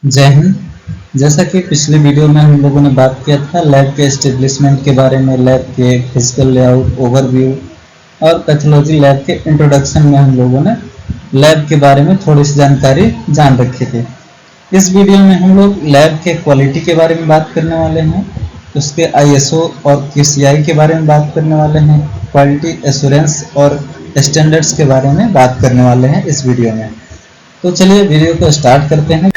जय हिंद। जैसा कि पिछले वीडियो में हम लोगों ने बात किया था लैब के एस्टेब्लिशमेंट के बारे में, लैब के फिजिकल लेआउट, ओवरव्यू और पैथोलॉजी लैब के इंट्रोडक्शन में हम लोगों ने लैब के बारे में थोड़ी सी जानकारी जान रखी थी। इस वीडियो में हम लोग लैब के क्वालिटी के बारे में बात करने वाले हैं, उसके ISO और QCI के बारे में बात करने वाले हैं, क्वालिटी एश्योरेंस और स्टैंडर्ड्स के बारे में बात करने वाले हैं इस वीडियो में। तो चलिए वीडियो को स्टार्ट करते हैं।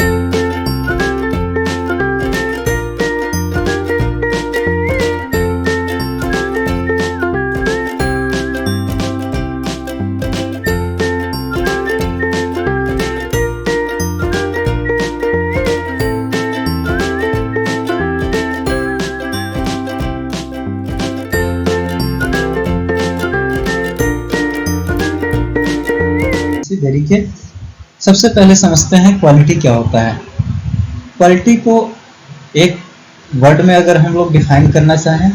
देरी के सबसे पहले समझते हैं क्वालिटी क्या होता है। क्वालिटी को एक वर्ड में अगर हम लोग डिफाइन करना चाहें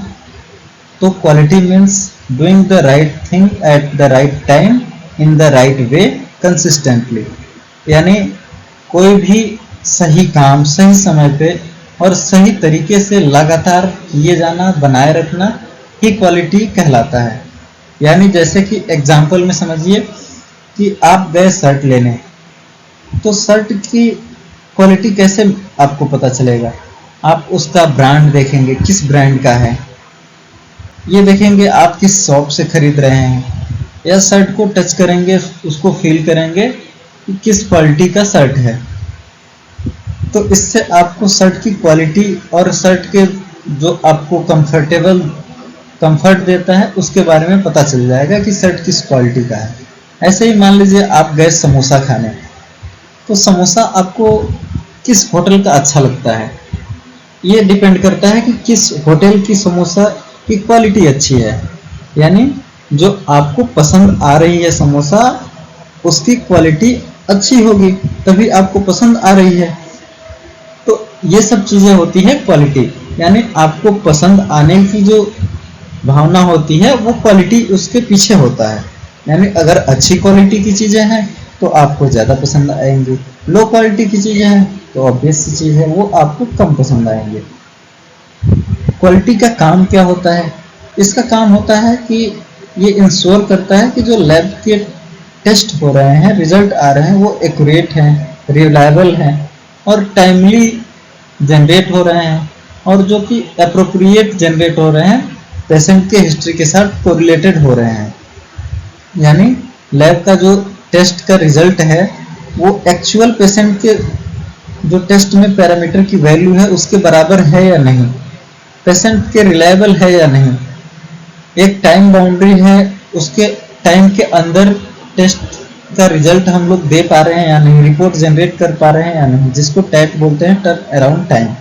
तो quality means doing the right thing at the right time in the right way consistently, यानी कोई भी सही काम सही समय पे और सही तरीके से लगातार किए जाना, बनाए रखना ही क्वालिटी कहलाता है। यानी जैसे कि एग्जाम्पल में समझिए कि आप गए शर्ट लेने, तो शर्ट की क्वालिटी कैसे आपको पता चलेगा? आप उसका ब्रांड देखेंगे, किस ब्रांड का है, ये देखेंगे आप किस शॉप से खरीद रहे हैं, या शर्ट को टच करेंगे, उसको फील करेंगे कि किस क्वालिटी का शर्ट है। तो इससे आपको शर्ट की क्वालिटी और शर्ट के जो आपको कंफर्ट देता है उसके बारे में पता चल जाएगा कि शर्ट किस क्वालिटी का है। ऐसे ही मान लीजिए आप गए समोसा खाने, तो समोसा आपको किस होटल का अच्छा लगता है, ये डिपेंड करता है कि किस होटल की समोसा की क्वालिटी अच्छी है। यानी जो आपको पसंद आ रही है समोसा, उसकी क्वालिटी अच्छी होगी तभी आपको पसंद आ रही है। तो ये सब चीज़ें होती है क्वालिटी, यानी आपको पसंद आने की जो भावना होती है वो क्वालिटी उसके पीछे होता है। यानी अगर अच्छी क्वालिटी की चीज़ें हैं तो आपको ज़्यादा पसंद आएंगी, लो क्वालिटी की चीज़ें हैं तो ऑब्वियस सी चीज़ है वो आपको कम पसंद आएंगे। क्वालिटी का काम क्या होता है? इसका काम होता है कि ये इंश्योर करता है कि जो लैब के टेस्ट हो रहे हैं, रिजल्ट आ रहे हैं, वो एक्यूरेट हैं, रिलायबल हैं और टाइमली जनरेट हो रहे हैं, और जो कि एप्रोप्रिएट जनरेट हो रहे हैं, पेशेंट के हिस्ट्री के साथ कोरिलेटेड हो रहे हैं। यानी लैब का जो टेस्ट का रिजल्ट है वो एक्चुअल पेशेंट के जो टेस्ट में पैरामीटर की वैल्यू है उसके बराबर है या नहीं, पेशेंट के रिलायबल है या नहीं, एक टाइम बाउंड्री है, उसके टाइम के अंदर टेस्ट का रिजल्ट हम लोग दे पा रहे हैं या नहीं, रिपोर्ट जनरेट कर पा रहे हैं या नहीं, जिसको टैट बोलते हैं, टर्न अराउंड टाइम।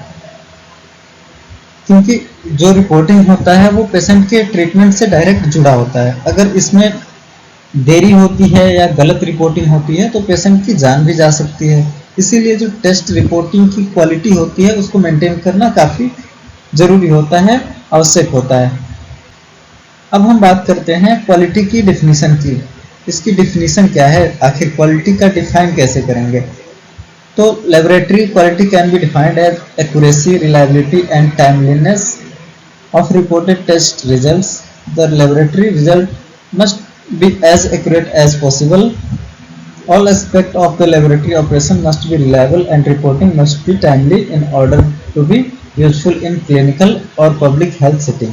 क्योंकि जो रिपोर्टिंग होता है वो पेशेंट के ट्रीटमेंट से डायरेक्ट जुड़ा होता है। अगर इसमें देरी होती है या गलत रिपोर्टिंग होती है तो पेशेंट की जान भी जा सकती है। इसीलिए जो टेस्ट रिपोर्टिंग की क्वालिटी होती है उसको मेंटेन करना काफ़ी ज़रूरी होता है, आवश्यक होता है। अब हम बात करते हैं क्वालिटी की डिफिनीशन की। इसकी डिफिनीशन क्या है, आखिर क्वालिटी का डिफाइन कैसे करेंगे? तो laboratory quality can be defined as accuracy, reliability and timeliness of reported test results. The laboratory result must be as accurate as possible. All aspects of the laboratory operation must be reliable and reporting must be timely in order to be useful in clinical or public health setting.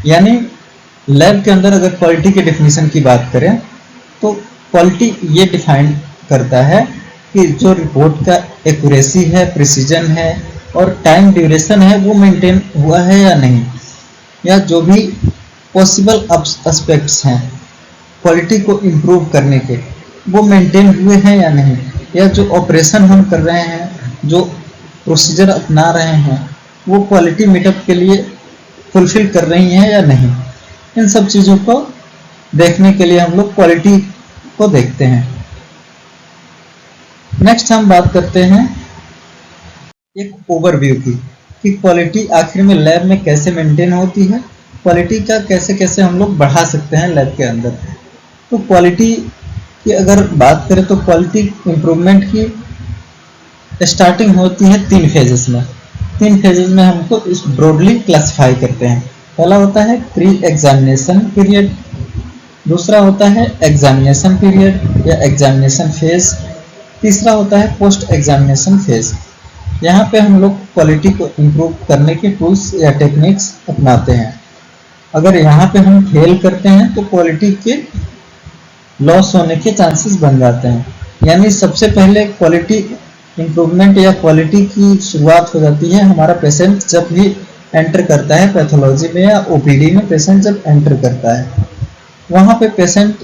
यानी lab के अंदर अगर quality के definition की बात करें तो quality ये डिफाइन करता है कि जो रिपोर्ट का एक्यूरेसी है, प्रिसीजन है और टाइम ड्यूरेशन है वो मेंटेन हुआ है या नहीं, या जो भी पॉसिबल एस्पेक्ट्स हैं क्वालिटी को इम्प्रूव करने के वो मेंटेन हुए हैं या नहीं, या जो ऑपरेशन हम कर रहे हैं, जो प्रोसीजर अपना रहे हैं वो क्वालिटी मीटअप के लिए फुलफिल कर रही हैं या नहीं। इन सब चीज़ों को देखने के लिए हम लोग क्वालिटी को देखते हैं। नेक्स्ट हम बात करते हैं एक ओवरव्यू की कि क्वालिटी आखिर में लैब में कैसे मेंटेन होती है, क्वालिटी का कैसे कैसे हम लोग बढ़ा सकते हैं लैब के अंदर। तो क्वालिटी की अगर बात करें तो क्वालिटी इम्प्रूवमेंट की स्टार्टिंग होती है 3 फेजेस में। 3 फेजेस में हमको इस ब्रॉडली क्लासिफाई करते हैं। पहला होता है प्री एग्जामिनेशन पीरियड, दूसरा होता है एग्जामिनेशन पीरियड या एग्जामिनेशन फेज, तीसरा होता है पोस्ट एग्जामिनेशन फेज। यहाँ पे हम लोग क्वालिटी को इम्प्रूव करने के टूल्स या टेक्निक्स अपनाते हैं। अगर यहाँ पे हम फेल करते हैं तो क्वालिटी के लॉस होने के चांसेस बन जाते हैं। यानी सबसे पहले क्वालिटी इम्प्रूवमेंट या क्वालिटी की शुरुआत हो जाती है हमारा पेशेंट जब भी एंटर करता है पैथोलॉजी में या ओपीडी में। पेशेंट जब एंटर करता है वहाँ पे पेशेंट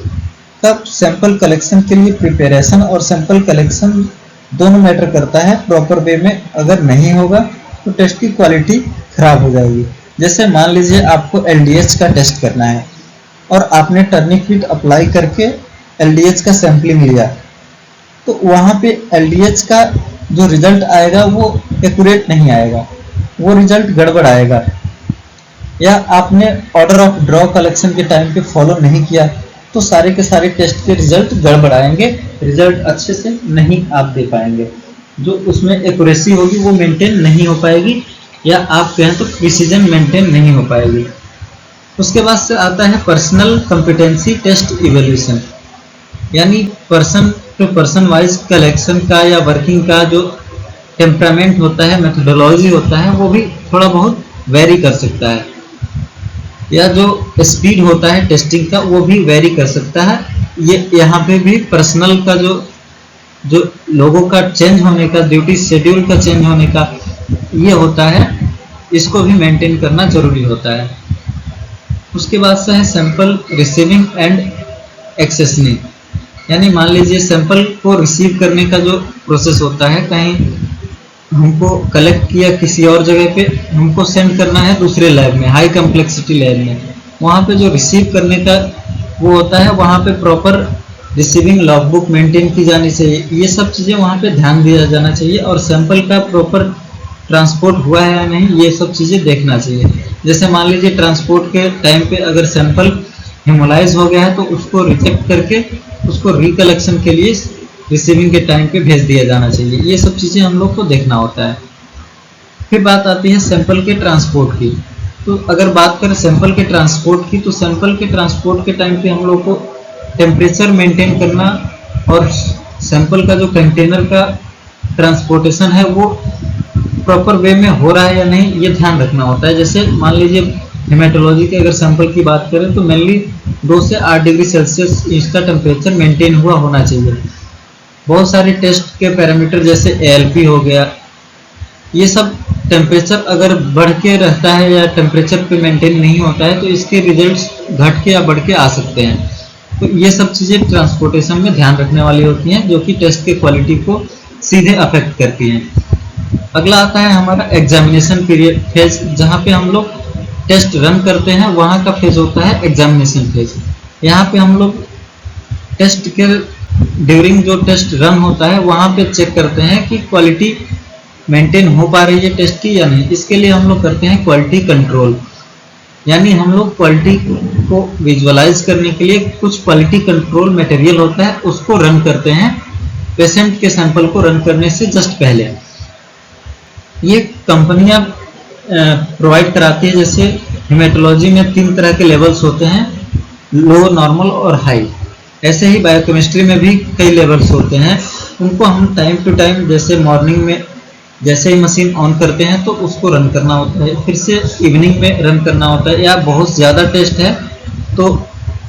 का सैंपल कलेक्शन के लिए प्रिपरेशन और सैंपल कलेक्शन दोनों मैटर करता है। प्रॉपर वे में अगर नहीं होगा तो टेस्ट की क्वालिटी खराब हो जाएगी। जैसे मान लीजिए आपको एलडीएच का टेस्ट करना है और आपने टर्निकिट अप्लाई करके एलडीएच का सैंपलिंग लिया, तो वहाँ पे एलडीएच का जो रिजल्ट आएगा वो एक्यूरेट नहीं आएगा, वो रिजल्ट गड़बड़ आएगा। या आपने ऑर्डर ऑफ ड्रॉ कलेक्शन के टाइम पे फॉलो नहीं किया तो सारे के सारे टेस्ट के रिजल्ट गड़बड़ आएंगे, रिजल्ट अच्छे से नहीं आप दे पाएंगे। जो उसमें एक्यूरेसी होगी वो मेंटेन नहीं हो पाएगी, या आप कहें तो प्रिसीजन मेंटेन नहीं हो पाएगी। उसके बाद से आता है पर्सनल कॉम्पिटेंसी टेस्ट इवैल्यूएशन, यानी person to person wise collection का या वर्किंग का जो टेम्परामेंट होता है, मेथोडोलॉजी होता है, वो भी थोड़ा बहुत वेरी कर सकता है। या जो स्पीड होता है टेस्टिंग का वो भी वेरी कर सकता है। ये यहाँ पे भी पर्सनल का जो लोगों का चेंज होने का, ड्यूटी शेड्यूल का चेंज होने का ये होता है, इसको भी मेंटेन करना जरूरी होता है। उसके बाद से है सैंपल रिसीविंग एंड एक्सेसनिंग, यानी मान लीजिए सैंपल को रिसीव करने का जो प्रोसेस होता है, कहीं हमको कलेक्ट किया किसी और जगह पे, हमको सेंड करना है दूसरे लैब में, हाई कम्प्लेक्सिटी लैब में, वहाँ पे जो रिसीव करने का वो होता है, वहाँ पे प्रॉपर रिसीविंग लॉगबुक मेंटेन की जानी चाहिए। ये सब चीज़ें वहाँ पे ध्यान दिया जाना चाहिए और सैंपल का प्रॉपर ट्रांसपोर्ट हुआ है या नहीं ये सब चीज़ें देखना चाहिए। जैसे मान लीजिए ट्रांसपोर्ट के टाइम पे अगर सैंपल हेमोलाइज हो गया है तो उसको रिजेक्ट करके उसको रिकलेक्शन के लिए रिसीविंग के टाइम पे भेज दिया जाना चाहिए। ये सब चीज़ें हम लोग को देखना होता है। फिर बात आती है सैंपल के ट्रांसपोर्ट की। तो अगर बात करें सैंपल के ट्रांसपोर्ट की, तो सैंपल के ट्रांसपोर्ट के टाइम पे हम लोग को टेम्परेचर मेंटेन करना और सैंपल का जो कंटेनर का ट्रांसपोर्टेशन है वो प्रॉपर वे में हो रहा है या नहीं ये ध्यान रखना होता है। जैसे मान लीजिए हेमेटोलॉजी के अगर सैंपल की बात करें तो मेनली 2 से 8 डिग्री सेल्सियस इसका टेम्परेचर मेंटेन हुआ होना चाहिए। बहुत सारे टेस्ट के पैरामीटर जैसे ALP हो गया, ये सब टेम्परेचर अगर बढ़ के रहता है या टेम्परेचर पे मेंटेन नहीं होता है तो इसके रिजल्ट्स घट के या बढ़ के आ सकते हैं। तो ये सब चीज़ें ट्रांसपोर्टेशन में ध्यान रखने वाली होती हैं जो कि टेस्ट के क्वालिटी को सीधे अफेक्ट करती हैं। अगला आता है हमारा एग्जामिनेशन पीरियड फेज, जहाँ पे हम लोग टेस्ट रन करते हैं, वहाँ का फेज होता है एग्जामिनेशन फेज। यहाँ पे हम लोग टेस्ट के ड्यूरिंग जो टेस्ट रन होता है वहाँ पे चेक करते हैं कि क्वालिटी मेंटेन हो पा रही है टेस्ट की या नहीं। इसके लिए हम लोग करते हैं क्वालिटी कंट्रोल, यानी हम लोग क्वालिटी को विजुअलाइज करने के लिए कुछ क्वालिटी कंट्रोल मटेरियल होता है उसको रन करते हैं पेशेंट के सैंपल को रन करने से जस्ट पहले। ये कंपनियां प्रोवाइड कराती है। जैसे हेमेटोलॉजी में 3 तरह के लेवल्स होते हैं, लो, नॉर्मल और हाई। ऐसे ही बायोकेमिस्ट्री में भी कई लेवल्स होते हैं, उनको हम टाइम टू टाइम जैसे मॉर्निंग में जैसे ही मशीन ऑन करते हैं तो उसको रन करना होता है, फिर से इवनिंग में रन करना होता है। या बहुत ज़्यादा टेस्ट है तो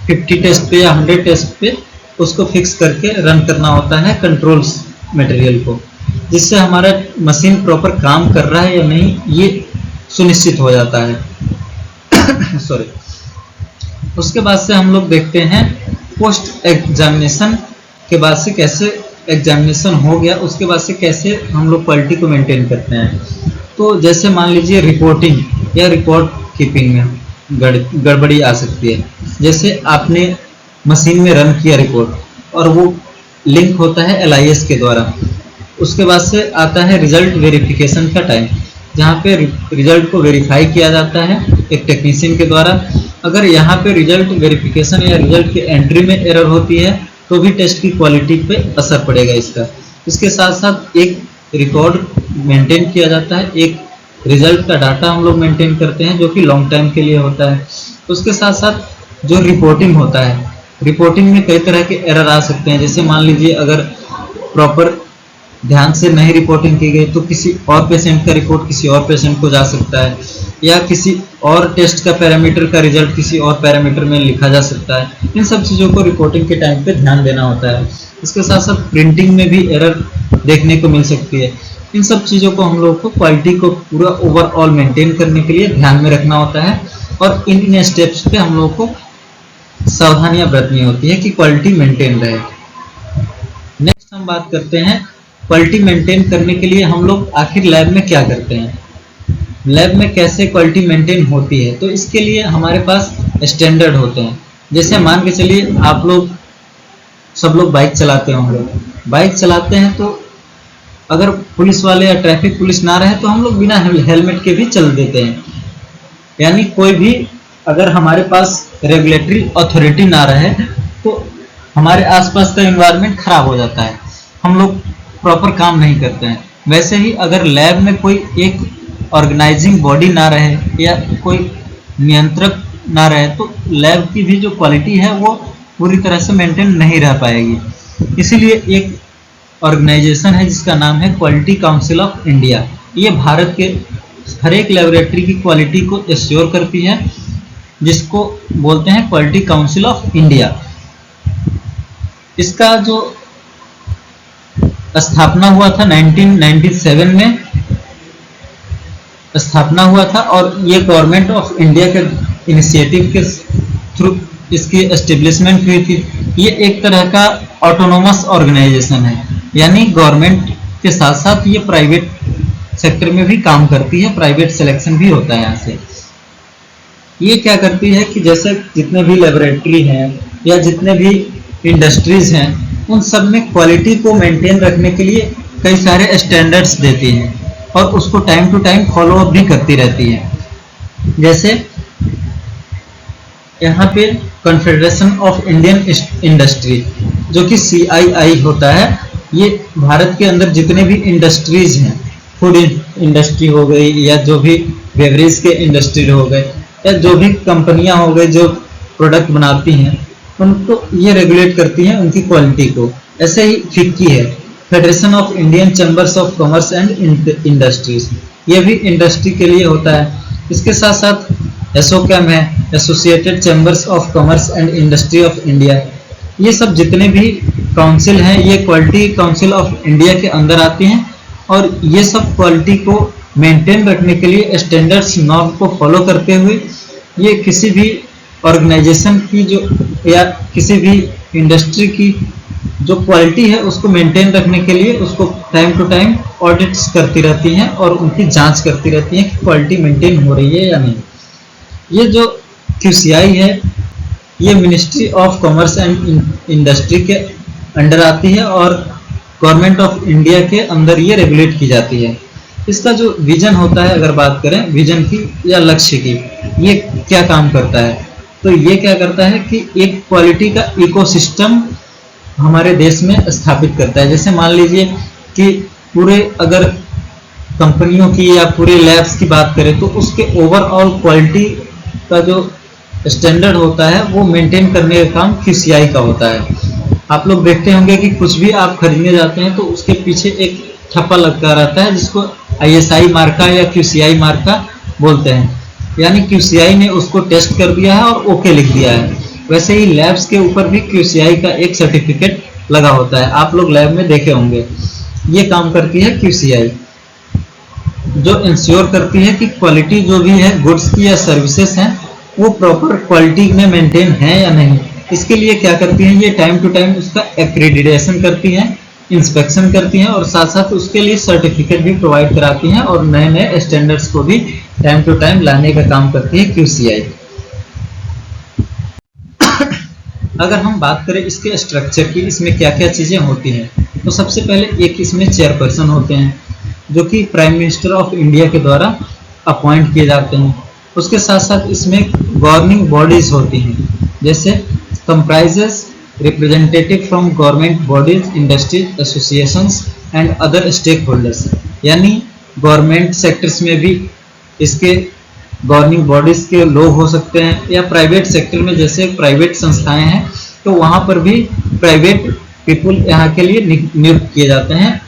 50 टेस्ट पे या 100 टेस्ट पे उसको फिक्स करके रन करना होता है कंट्रोल्स मटेरियल को, जिससे हमारा मशीन प्रॉपर काम कर रहा है या नहीं ये सुनिश्चित हो जाता है। सॉरी। उसके बाद से हम लोग देखते हैं पोस्ट एग्जामिनेशन के बाद से कैसे एग्जामिनेशन हो गया उसके बाद से कैसे हम लोग क्वालिटी को मेंटेन करते हैं। तो जैसे मान लीजिए रिपोर्टिंग या रिकॉर्ड कीपिंग में गड़बड़ी आ सकती है। जैसे आपने मशीन में रन किया रिकॉर्ड और वो लिंक होता है LIS के द्वारा। उसके बाद से आता है रिजल्ट वेरिफिकेशन का टाइम, जहाँ पे रिजल्ट को वेरीफाई किया जाता है एक टेक्नीशियन के द्वारा। अगर यहाँ पे रिजल्ट वेरिफिकेशन या रिजल्ट की एंट्री में एरर होती है तो भी टेस्ट की क्वालिटी पे असर पड़ेगा इसका। इसके साथ साथ एक रिकॉर्ड मेंटेन किया जाता है, एक रिजल्ट का डाटा हम लोग मेंटेन करते हैं जो कि लॉन्ग टाइम के लिए होता है। उसके साथ साथ जो रिपोर्टिंग होता है, रिपोर्टिंग में कई तरह के एरर आ सकते हैं। जैसे मान लीजिए अगर प्रॉपर ध्यान से नहीं रिपोर्टिंग की गई तो किसी और पेशेंट का रिपोर्ट किसी और पेशेंट को जा सकता है, या किसी और टेस्ट का पैरामीटर का रिजल्ट किसी और पैरामीटर में लिखा जा सकता है। इन सब चीज़ों को रिपोर्टिंग के टाइम पे ध्यान देना होता है। इसके साथ साथ प्रिंटिंग में भी एरर देखने को मिल सकती है। इन सब चीज़ों को हम लोग को क्वालिटी को पूरा ओवरऑल मेंटेन करने के लिए ध्यान में रखना होता है, और इन स्टेप्स पे हम लोग को सावधानियां बरतनी होती है कि क्वालिटी मेंटेन रहे। नेक्स्ट हम बात करते हैं क्वालिटी मेंटेन करने के लिए हम लोग आखिर लैब में क्या करते हैं, लैब में कैसे क्वालिटी मेंटेन होती है। तो इसके लिए हमारे पास स्टैंडर्ड होते हैं। जैसे मान के चलिए आप लोग सब लोग बाइक चलाते होंगे, बाइक चलाते हैं तो अगर पुलिस वाले या ट्रैफिक पुलिस ना रहे तो हम लोग बिना हेलमेट के भी चल देते हैं। यानी कोई भी अगर हमारे पास रेगुलेटरी अथॉरिटी ना रहे तो हमारे आसपास का एनवायरनमेंट खराब हो जाता है, हम लोग प्रॉपर काम नहीं करते हैं। वैसे ही अगर लैब में कोई एक ऑर्गेनाइजिंग बॉडी ना रहे या कोई नियंत्रक ना रहे तो लैब की भी जो क्वालिटी है वो पूरी तरह से मेंटेन नहीं रह पाएगी। इसीलिए एक ऑर्गेनाइजेशन है जिसका नाम है क्वालिटी काउंसिल ऑफ इंडिया। ये भारत के हर एक लेबोरेटरी की क्वालिटी को एश्योर करती है, जिसको बोलते हैं क्वालिटी काउंसिल ऑफ इंडिया। इसका जो स्थापना हुआ था 1997 में स्थापना हुआ था, और ये गवर्नमेंट ऑफ इंडिया के इनिशिएटिव के थ्रू इसकी एस्टेब्लिशमेंट हुई थी। ये एक तरह का ऑटोनोमस ऑर्गेनाइजेशन है, यानी गवर्नमेंट के साथ साथ ये प्राइवेट सेक्टर में भी काम करती है, प्राइवेट सिलेक्शन भी होता है यहाँ से। ये क्या करती है कि जैसे जितने भी लेबोरेटरी हैं या जितने भी इंडस्ट्रीज हैं उन सब में क्वालिटी को मेंटेन रखने के लिए कई सारे स्टैंडर्ड्स देती हैं और उसको time to time follow up भी करती रहती है। जैसे यहाँ पे कॉन्फेडरेशन ऑफ इंडियन इंडस्ट्री जो कि CII होता है, ये भारत के अंदर जितने भी इंडस्ट्रीज हैं, फूड इंडस्ट्री हो गई या जो भी बेवरेज के इंडस्ट्री हो गए या जो भी कंपनियां हो गई जो प्रोडक्ट बनाती हैं, उनको ये रेगुलेट करती हैं उनकी क्वालिटी को। ऐसे ही फिक्की है, federation of Indian chambers of commerce and industries, ये भी इंडस्ट्री के लिए होता है। इसके साथ साथ एसोकैम है, associated chambers of commerce and industry of India. ये सब जितने भी काउंसिल हैं ये क्वालिटी काउंसिल ऑफ इंडिया के अंदर आती हैं, और ये सब क्वालिटी को मेंटेन रखने के लिए स्टैंडर्ड्स नॉर्म को फॉलो करते हुए ये किसी भी ऑर्गेनाइजेशन की जो या किसी भी इंडस्ट्री की जो क्वालिटी है उसको मेंटेन रखने के लिए उसको टाइम टू टाइम ऑडिट्स करती रहती हैं और उनकी जांच करती रहती हैं कि क्वालिटी मेंटेन हो रही है या नहीं। ये जो QCI है ये ministry of commerce and industry के अंडर आती है और गवर्नमेंट ऑफ इंडिया के अंदर ये रेगुलेट की जाती है। इसका जो विजन होता है, अगर बात करें विजन की या लक्ष्य की, ये क्या काम करता है, तो ये क्या करता है कि एक क्वालिटी का इकोसिस्टम हमारे देश में स्थापित करता है। जैसे मान लीजिए कि पूरे अगर कंपनियों की या पूरे लैब्स की बात करें तो उसके ओवरऑल क्वालिटी का जो स्टैंडर्ड होता है वो मेंटेन करने का काम QCI का होता है। आप लोग देखते होंगे कि कुछ भी आप खरीदने जाते हैं तो उसके पीछे एक ठप्पा लगा रहता है जिसको ISI मार्का या QCI मार्का बोलते हैं, यानी QCI ने उसको टेस्ट कर दिया है और ओके लिख दिया है। वैसे ही लैब्स के ऊपर भी QCI का एक सर्टिफिकेट लगा होता है, आप लोग लैब में देखे होंगे। ये काम करती है QCI, जो इंश्योर करती है कि क्वालिटी जो भी है गुड्स की या सर्विसेज हैं वो प्रॉपर क्वालिटी में मेंटेन है या नहीं। इसके लिए क्या करती हैं, ये टाइम टू टाइम उसका एक्रेडिटेशन करती हैं, इंस्पेक्शन करती हैं और साथ साथ उसके लिए सर्टिफिकेट भी प्रोवाइड कराती हैं और नए नए स्टैंडर्ड्स को भी टाइम टू टाइम लाने का काम करती है QCI। अगर हम बात करें इसके स्ट्रक्चर की, इसमें क्या क्या चीज़ें होती हैं, तो सबसे पहले एक इसमें चेयरपर्सन होते हैं जो कि प्राइम मिनिस्टर ऑफ इंडिया के द्वारा अपॉइंट किए जाते हैं। उसके साथ साथ इसमें गवर्निंग बॉडीज होती हैं, जैसे comprises representative from government bodies, industries, associations and other stake holders, यानी गवर्नमेंट सेक्टर्स में भी इसके गवर्निंग बॉडीज के लोग हो सकते हैं, या प्राइवेट सेक्टर में जैसे प्राइवेट संस्थाएं हैं तो वहां पर भी प्राइवेट पीपुल यहाँ के लिए नियुक्त किए जाते हैं।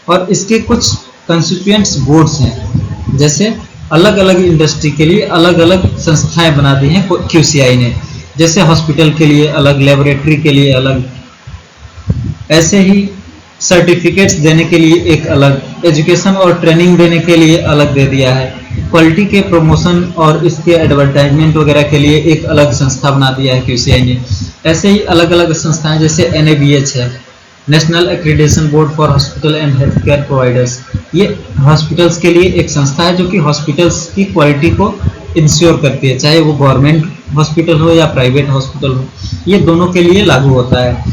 और इसके कुछ कंस्टिट्यूएंट्स बोर्ड्स हैं, जैसे अलग अलग इंडस्ट्री के लिए अलग अलग संस्थाएं बना दी हैं QCI ने, जैसे हॉस्पिटल के लिए अलग, लेबोरेटरी के लिए अलग, ऐसे ही सर्टिफिकेट्स देने के लिए एक अलग, एजुकेशन और ट्रेनिंग देने के लिए अलग दे दिया है, क्वालिटी के प्रमोशन और इसके एडवर्टाइजमेंट वगैरह के लिए एक अलग संस्था बना दिया है QCI ने। ऐसे ही अलग अलग संस्थाएं जैसे NABH है, national accreditation board for hospital and health care providers, ये हॉस्पिटल्स के लिए एक संस्था है जो कि हॉस्पिटल्स की क्वालिटी को इंश्योर करती है, चाहे वो गवर्नमेंट हॉस्पिटल हो या प्राइवेट हॉस्पिटल हो, ये दोनों के लिए लागू होता है।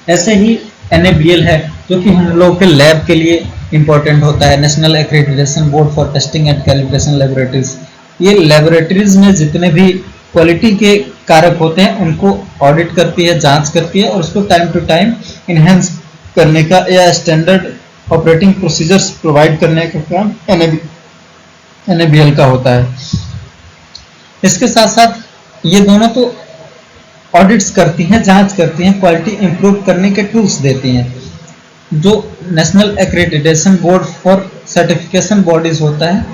ऐसे ही NABL है जो कि हम लोग के लैब के लिए इम्पोर्टेंट होता है, national accreditation board for testing and calibration laboratories. ये लेबोरेटरीज में जितने भी क्वालिटी के कारक होते हैं उनको ऑडिट करती है, जांच करती है और उसको टाइम टू टाइम इन्हेंस करने का या स्टैंडर्ड ऑपरेटिंग प्रोसीजर्स प्रोवाइड करने का काम NABL का होता है। इसके साथ साथ ये दोनों तो ऑडिट्स करती हैं, जांच करती हैं, क्वालिटी इंप्रूव करने के टूल्स देती हैं। जो national accreditation board for certification bodies होता है,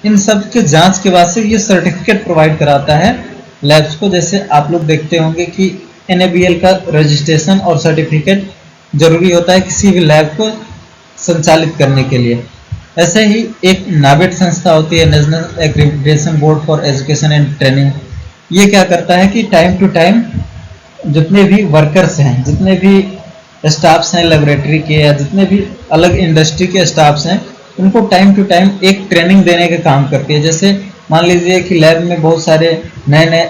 इन सब के जांच के बाद से ये सर्टिफिकेट प्रोवाइड कराता है लैब्स को। जैसे आप लोग देखते होंगे कि NABL का रजिस्ट्रेशन और सर्टिफिकेट जरूरी होता है किसी भी लैब को संचालित करने के लिए। ऐसे ही एक NABET संस्था होती है, national accreditation board for education and training. ये क्या करता है कि टाइम टू टाइम जितने भी वर्कर्स हैं, जितने भी स्टाफ्स हैं लेबोरेटरी के या जितने भी अलग इंडस्ट्री के स्टाफ्स हैं, उनको टाइम टू टाइम एक ट्रेनिंग देने का काम करती है। जैसे मान लीजिए कि लैब में बहुत सारे नए नए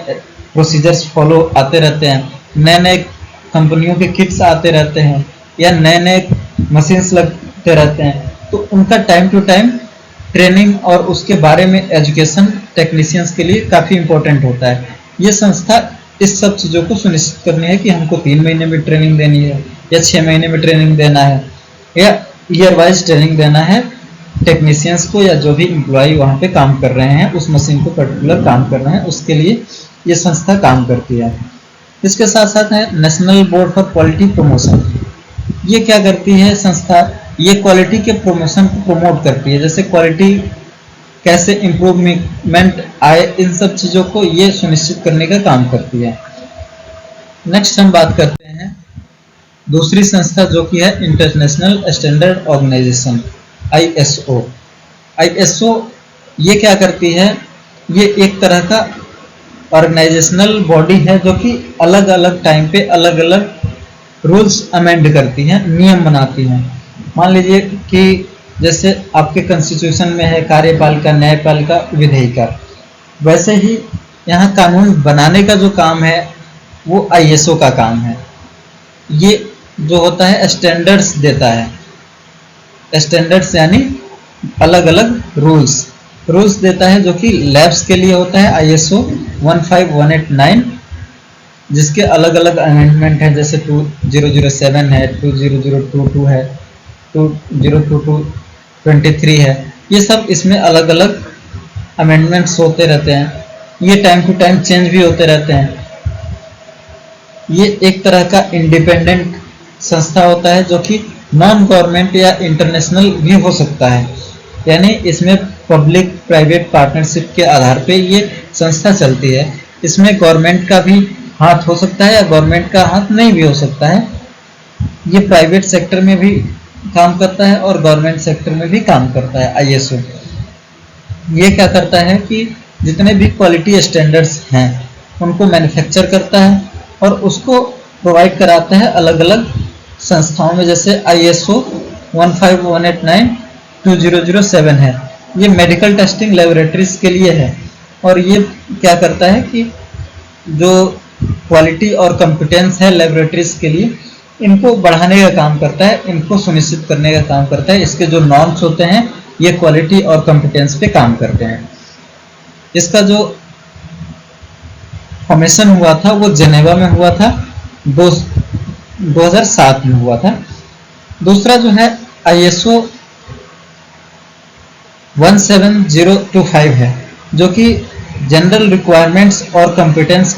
प्रोसीजर्स फॉलो आते रहते हैं, नए नए कंपनियों के किट्स आते रहते हैं या नए नए मशीन्स लगते रहते हैं, तो उनका टाइम टू टाइम ट्रेनिंग और उसके बारे में एजुकेशन टेक्नीशियंस के लिए काफ़ी इंपॉर्टेंट होता है। ये संस्था इस सब चीज़ों को सुनिश्चित करनी है कि हमको 3 महीने में ट्रेनिंग देनी है या 6 महीने में ट्रेनिंग देना है या ईयर वाइज ट्रेनिंग देना है टेक्नीशियंस को, या जो भी एम्प्लॉय वहाँ पे काम कर रहे हैं, उस मशीन को पर्टिकुलर काम कर रहे हैं, उसके लिए ये संस्था काम करती है। इसके साथ साथ है national board for quality promotion. ये क्या करती है संस्था? ये क्वालिटी के प्रमोशन को प्रमोट करती है, जैसे क्वालिटी कैसे इम्प्रूवमेंट आए, इन सब चीज़ों को ये सुनिश्चित करने का काम करती है। नेक्स्ट हम बात करते हैं दूसरी संस्था जो कि है international standard organisation ISO। ISO ये क्या करती है? ये एक तरह का ऑर्गेनाइजेशनल बॉडी है जो कि अलग अलग टाइम पे अलग अलग रूल्स अमेंड करती हैं, नियम बनाती हैं। मान लीजिए कि जैसे आपके कॉन्स्टिट्यूशन में है कार्यपालिका, न्यायपालिका, विधायिका, वैसे ही यहाँ कानून बनाने का जो काम है वो ISO का काम है। ये जो होता है स्टैंडर्ड्स देता है, स्टैंडर्ड्स यानी अलग अलग रूल्स देता है, जो कि लैब्स के लिए होता है ISO 15189, जिसके अलग अलग अमेंडमेंट हैं, जैसे 2007 है, 20022 है, 2022-23 है। ये सब इसमें अलग अलग अमेंडमेंट्स होते रहते हैं, ये टाइम टू टाइम चेंज भी होते रहते हैं। ये एक तरह का इंडिपेंडेंट संस्था होता है जो कि नॉन गवर्नमेंट या इंटरनेशनल भी हो सकता है, यानी इसमें पब्लिक प्राइवेट पार्टनरशिप के आधार पे ये संस्था चलती है। इसमें गवर्नमेंट का भी हाथ हो सकता है या गवर्नमेंट का हाथ नहीं भी हो सकता है। ये प्राइवेट सेक्टर में भी काम करता है और गवर्नमेंट सेक्टर में भी काम करता है। ISO ये क्या करता है कि जितने भी क्वालिटी स्टैंडर्ड्स हैं उनको मैन्युफैक्चर करता है और उसको प्रोवाइड कराता है अलग अलग संस्थाओं में, जैसे ISO 15189 2007 है, ये मेडिकल टेस्टिंग लेबोरेटरीज के लिए है। और ये क्या करता है कि जो क्वालिटी और कंपिटेंस है लेबोरेटरीज के लिए, इनको बढ़ाने का काम करता है, इनको सुनिश्चित करने का काम करता है। इसके जो नॉर्म्स होते हैं ये क्वालिटी और कंपिटेंस पे काम करते हैं। इसका जो फॉर्मेशन हुआ था वो जेनेवा में हुआ था, 2007 में हुआ था। दूसरा जो है ISO 17025 है, जो कि जनरल रिक्वायरमेंट्स और कंपिटेंस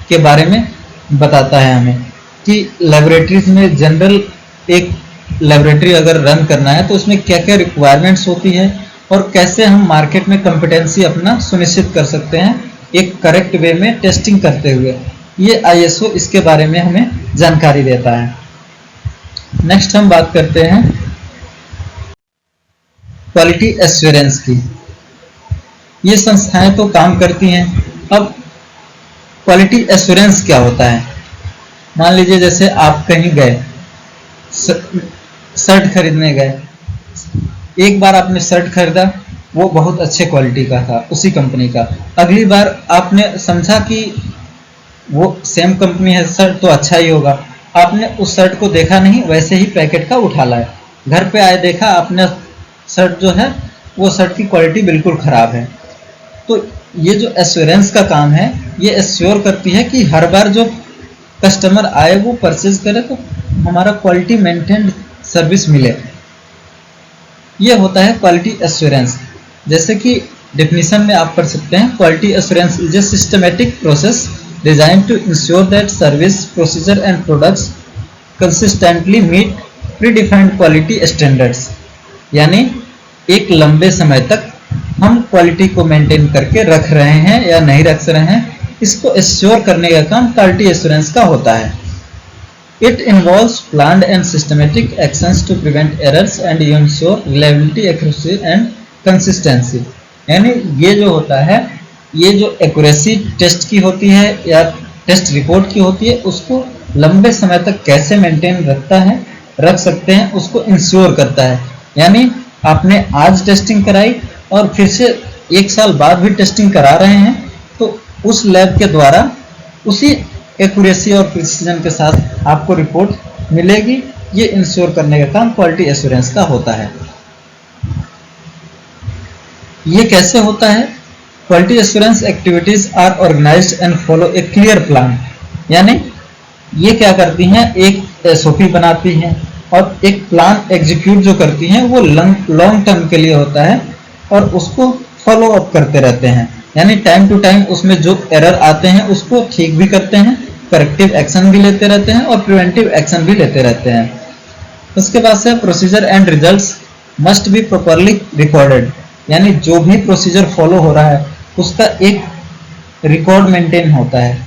के बारे में बताता है हमें कि लेबोरेटरीज में जनरल एक लेबोरेटरी अगर रन करना है तो उसमें क्या क्या रिक्वायरमेंट्स होती है और कैसे हम मार्केट में कंपिटेंसी अपना सुनिश्चित कर सकते हैं एक करेक्ट वे में टेस्टिंग करते हुए। ये ISO इसके बारे में हमें जानकारी देता है। नेक्स्ट हम बात करते हैं क्वालिटी एश्योरेंस की। ये संस्थाएं तो काम करती हैं, अब क्वालिटी एश्योरेंस क्या होता है? मान लीजिए जैसे आप कहीं गए, शर्ट खरीदने गए, एक बार आपने शर्ट खरीदा, वो बहुत अच्छे क्वालिटी का था, उसी कंपनी का। अगली बार आपने समझा कि वो सेम कंपनी है, शर्ट तो अच्छा ही होगा। आपने उस शर्ट को देखा नहीं, वैसे ही पैकेट का उठा लाया, घर पे आए देखा आपने शर्ट जो है वो शर्ट की क्वालिटी बिल्कुल ख़राब है। तो ये जो एश्योरेंस का काम है, ये एश्योर करती है कि हर बार जो कस्टमर आए वो परचेज करे तो हमारा क्वालिटी मेंटेन्ड सर्विस मिले। ये होता है क्वालिटी एश्योरेंस। जैसे कि डेफिनेशन में आप पढ़ सकते हैं, quality assurance is a systematic process design to ensure that service procedure and products consistently meet predefined quality standards. यानी एक लंबे समय तक हम क्वालिटी को मेंटेन करके रख रहे हैं या नहीं रख रहे हैं, इसको एश्योर करने का काम क्वालिटी एश्योरेंस का होता है। It involves planned and systematic actions to prevent errors and ensure reliability, accuracy and consistency. यानी ये जो होता है, ये जो एक्यूरेसी टेस्ट की होती है या टेस्ट रिपोर्ट की होती है, उसको लंबे समय तक कैसे मेंटेन रख सकते हैं, उसको इंश्योर करता है। यानी आपने आज टेस्टिंग कराई और फिर से एक साल बाद भी टेस्टिंग करा रहे हैं, तो उस लैब के द्वारा उसी एक्यूरेसी और प्रिसीजन के साथ आपको रिपोर्ट मिलेगी। ये इंश्योर करने का काम क्वालिटी एश्योरेंस का होता है। ये कैसे होता है? Quality assurance activities are organised and follow a clear plan. यानी ये क्या करती हैं, एक SOP बनाती हैं और एक प्लान एग्जीक्यूट जो करती हैं वो लॉन्ग टर्म के लिए होता है और उसको फॉलो अप करते रहते हैं। यानी टाइम टू टाइम उसमें जो एरर आते हैं उसको ठीक भी करते हैं, करेक्टिव एक्शन भी लेते रहते हैं और प्रिवेंटिव एक्शन भी लेते रहते हैं। उसके बाद से procedure and results must be properly recorded. यानी जो भी प्रोसीजर फॉलो हो रहा है उसका एक रिकॉर्ड मेंटेन होता है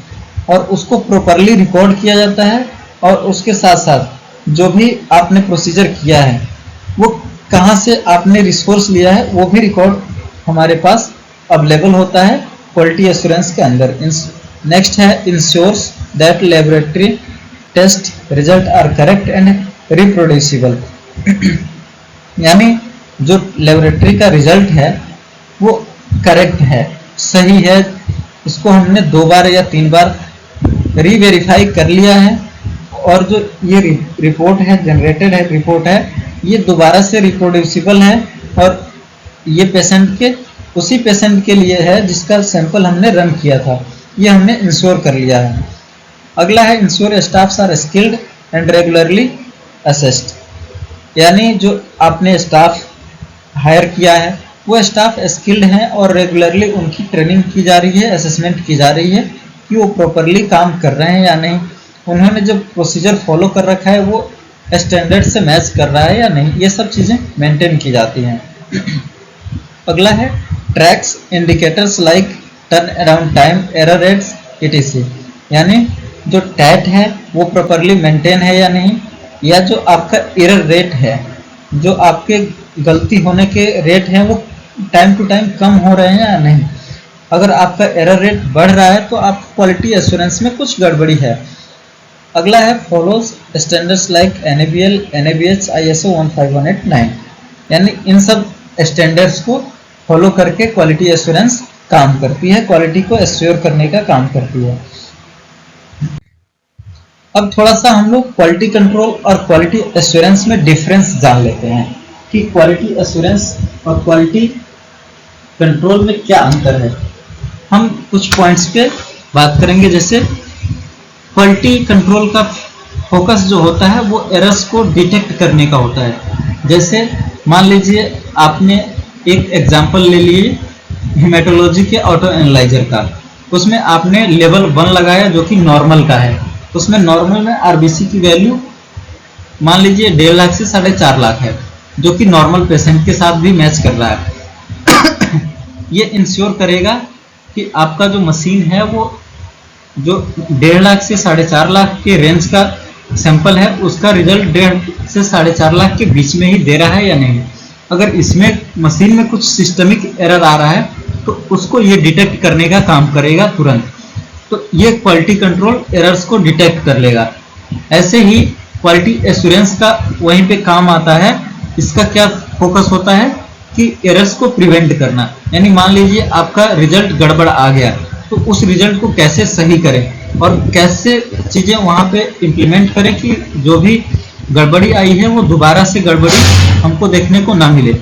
और उसको प्रॉपरली रिकॉर्ड किया जाता है, और उसके साथ साथ जो भी आपने प्रोसीजर किया है वो कहाँ से आपने रिसोर्स लिया है वो भी रिकॉर्ड हमारे पास अवेलेबल होता है क्वालिटी एश्योरेंस के अंदर। नेक्स्ट है ensures that laboratory test result are correct and reproducible. यानी जो लेबोरेटरी का रिजल्ट है वो करेक्ट है, सही है, उसको हमने 2 बार या 3 बार रीवेरीफाई कर लिया है, और जो ये रिपोर्ट है, जनरेटेड है रिपोर्ट है, ये दोबारा से रिप्रोड्यूसिबल है और ये पेशेंट के उसी पेशेंट के लिए है जिसका सैंपल हमने रन किया था। ये हमने इंश्योर कर लिया है। अगला है ensure staffs are skilled and regularly assessed. यानी जो आपने स्टाफ हायर किया है वो स्टाफ स्किल्ड हैं और रेगुलरली उनकी ट्रेनिंग की जा रही है, असेसमेंट की जा रही है कि वो प्रॉपरली काम कर रहे हैं या नहीं, उन्होंने जो प्रोसीजर फॉलो कर रखा है वो स्टैंडर्ड से मैच कर रहा है या नहीं, ये सब चीज़ें मेंटेन की जाती हैं। अगला है tracks indicators like turn around time, error rates etc। यानी जो टैट है वो प्रॉपरली मेंटेन है या नहीं, या जो आपका एरर रेट है, जो आपके गलती होने के रेट हैं वो टाइम टू टाइम कम हो रहे हैं या नहीं। अगर आपका एरर रेट बढ़ रहा है तो आप क्वालिटी एश्योरेंस में कुछ गड़बड़ी है। अगला है follows standards like NABL, NABH, ISO 15189। यानी इन सब स्टैंडर्ड्स को फॉलो करके क्वालिटी एश्योरेंस काम करती है, क्वालिटी को एश्योर करने का काम करती है। अब थोड़ा सा हम लोग क्वालिटी कंट्रोल और क्वालिटी एश्योरेंस में डिफरेंस जान लेते हैं कि क्वालिटी एश्योरेंस और क्वालिटी कंट्रोल में क्या अंतर है। हम कुछ पॉइंट्स पे बात करेंगे। जैसे क्वालिटी कंट्रोल का फोकस जो होता है वो एरर्स को डिटेक्ट करने का होता है। जैसे मान लीजिए आपने एक एग्जाम्पल ले लिए हेमेटोलॉजी के ऑटो एनालाइजर का, उसमें आपने लेवल 1 लगाया जो कि नॉर्मल का है। उसमें नॉर्मल में आरबीसी की वैल्यू मान लीजिए 1.5 लाख से 4.5 लाख है, जो कि नॉर्मल पेशेंट के साथ भी मैच कर रहा है। ये इंश्योर करेगा कि आपका जो मशीन है वो जो 1.5 लाख से 4.5 लाख के रेंज का सैंपल है उसका रिजल्ट 1.5 से 4.5 लाख के बीच में ही दे रहा है या नहीं। अगर इसमें मशीन में कुछ सिस्टमिक एरर आ रहा है तो उसको ये डिटेक्ट करने का काम करेगा तुरंत। तो ये क्वालिटी कंट्रोल एरर्स को डिटेक्ट कर लेगा। ऐसे ही क्वालिटी एश्योरेंस का वहीं पे काम आता है। इसका क्या फोकस होता है कि एरर्स को प्रिवेंट करना, यानी मान लीजिए आपका रिजल्ट गड़बड़ आ गया तो उस रिजल्ट को कैसे सही करें और कैसे चीजें वहां पे इम्प्लीमेंट करें कि जो भी गड़बड़ी आई है वो दोबारा से गड़बड़ी हमको देखने को ना मिले।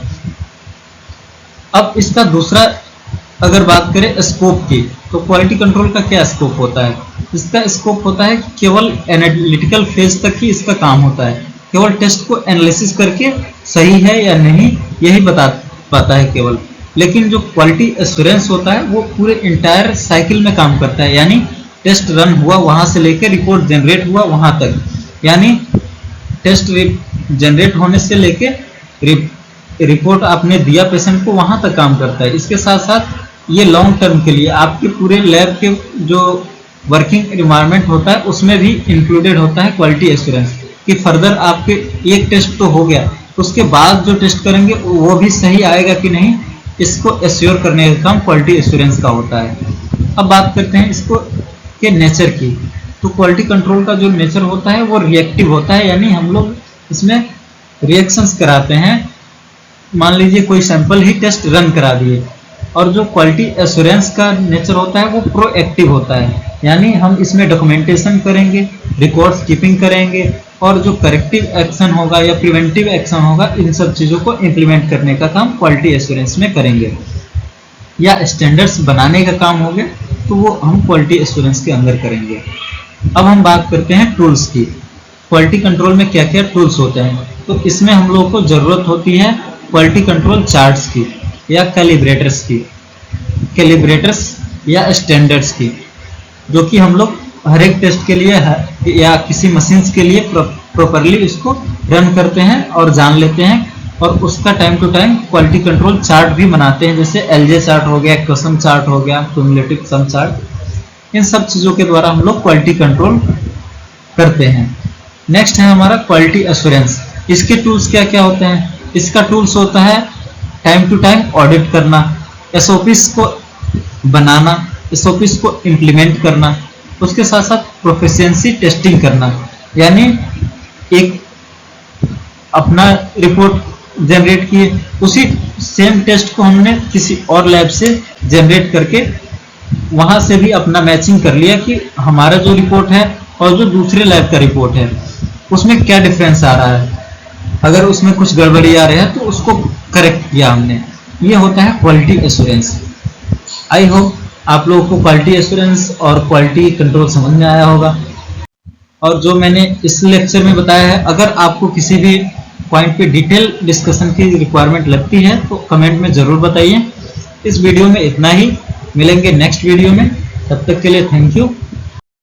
अब इसका दूसरा अगर बात करें स्कोप की, तो क्वालिटी कंट्रोल का क्या स्कोप होता है? इसका स्कोप होता है कि केवल एनालिटिकल फेज तक ही इसका काम होता है, केवल टेस्ट को एनालिसिस करके सही है या नहीं यही बता पाता है केवल। लेकिन जो क्वालिटी एश्योरेंस होता है वो पूरे इंटायर साइकिल में काम करता है, यानी टेस्ट रन हुआ वहां से लेकर रिपोर्ट जनरेट हुआ वहां तक, यानी टेस्ट जनरेट होने से लेके रिपोर्ट आपने दिया पेशेंट को वहां तक काम करता है। इसके साथ साथ ये लॉन्ग टर्म के लिए आपके पूरे लैब के जो वर्किंग एनवायरनमेंट होता है उसमें भी इंक्लूडेड होता है क्वालिटी एश्योरेंस, कि फर्दर आपके एक टेस्ट तो हो गया, उसके बाद जो टेस्ट करेंगे वो भी सही आएगा कि नहीं, इसको एश्योर करने का काम क्वालिटी एश्योरेंस का होता है। अब बात करते हैं इसको के नेचर की। तो क्वालिटी कंट्रोल का जो नेचर होता है वो रिएक्टिव होता है, यानी हम लोग इसमें रिएक्शंस कराते हैं। मान लीजिए कोई सैंपल ही टेस्ट रन करा दिए। और जो क्वालिटी एश्योरेंस का नेचर होता है वो प्रोएक्टिव होता है, यानी हम इसमें डॉक्यूमेंटेशन करेंगे, रिकॉर्ड्स कीपिंग करेंगे और जो करेक्टिव एक्शन होगा या प्रिवेंटिव एक्शन होगा इन सब चीज़ों को इम्प्लीमेंट करने का काम क्वालिटी एश्योरेंस में करेंगे। या स्टैंडर्ड्स बनाने का काम हो गया तो वो हम क्वालिटी एश्योरेंस के अंदर करेंगे। अब हम बात करते हैं टूल्स की। क्वालिटी कंट्रोल में क्या क्या टूल्स होते हैं? तो इसमें हम लोगों को ज़रूरत होती है क्वालिटी कंट्रोल चार्ट्स की या कैलिब्रेटर्स की, कैलिब्रेटर्स या स्टैंडर्ड्स की, जो कि हम लोग हर एक टेस्ट के लिए या किसी मशीन्स के लिए प्रॉपरली इसको रन करते हैं और जान लेते हैं, और उसका time to time quality control chart भी बनाते हैं, जैसे एलजे चार्ट हो गया, कस्टम चार्ट हो गया, क्यूमुलेटिव सम चार्ट। इन सब चीज़ों के द्वारा हम लोग क्वालिटी कंट्रोल करते हैं। नेक्स्ट है हमारा क्वालिटी एश्योरेंस। इसके टूल्स क्या क्या होते हैं? इसका टूल्स होता है टाइम टू टाइम ऑडिट करना, एसओपीस को बनाना, एसओपीस को इम्प्लीमेंट करना, उसके साथ साथ प्रोफिशिएंसी टेस्टिंग करना, यानी एक अपना रिपोर्ट जनरेट किए, उसी सेम टेस्ट को हमने किसी और लैब से जनरेट करके वहां से भी अपना मैचिंग कर लिया कि हमारा जो रिपोर्ट है और जो दूसरे लैब का रिपोर्ट है उसमें क्या डिफरेंस आ रहा है। अगर उसमें कुछ गड़बड़ी आ रही है तो उसको करेक्ट किया हमने। ये होता है क्वालिटी एश्योरेंस। आई होप आप लोगों को क्वालिटी एश्योरेंस और क्वालिटी कंट्रोल समझ में आया होगा। और जो मैंने इस लेक्चर में बताया है, अगर आपको किसी भी पॉइंट पे डिटेल डिस्कशन की रिक्वायरमेंट लगती है तो कमेंट में ज़रूर बताइए। इस वीडियो में इतना ही, मिलेंगे नेक्स्ट वीडियो में, तब तक के लिए थैंक यू।